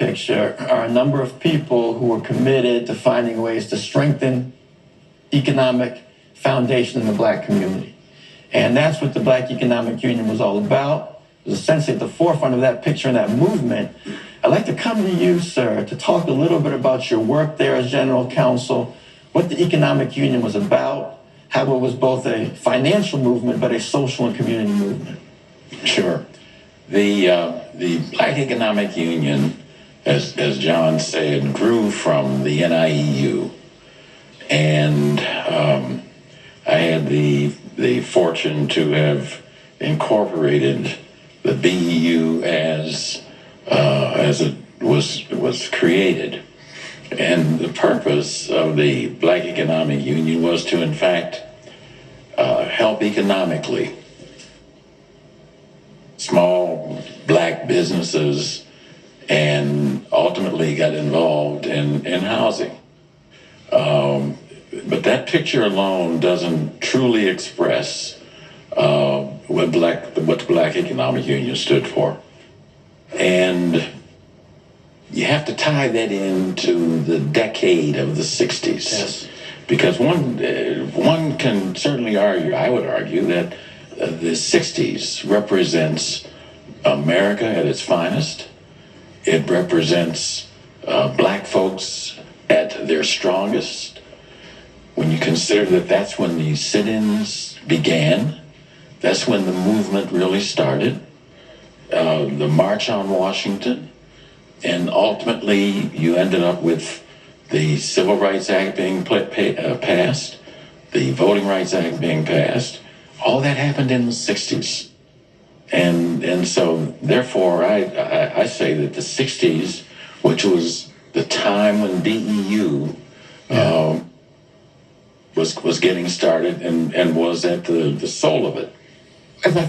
picture are a number of people who are committed to finding ways to strengthen economic foundation in the Black community. And that's what the Black Economic Union was all about. It was essentially at the forefront of that picture and that movement. I'd like to come to you, sir, to talk a little bit about your work there as General Counsel, what the Economic Union was about, how it was both a financial movement but a social and community movement. Sure. The Black Economic Union, as John said, grew from the NIEU, and I had the fortune to have incorporated the BEU as it was created. And the purpose of the Black Economic Union was to, in fact, help economically small Black businesses, and ultimately got involved in housing. But that picture alone doesn't truly express what the Black Economic Union stood for. And you have to tie that into the decade of the 60s. Yes. Because one can certainly argue, I would argue, that the 60s represents America at its finest. It represents Black folks at their strongest. When you consider that that's when the sit-ins began, that's when the movement really started, the March on Washington, and ultimately you ended up with the Civil Rights Act being passed, the Voting Rights Act being passed. All that happened in the 60s. And so, therefore, I say that the 60s, which was the time when BEU was getting started and was at the soul of it. As I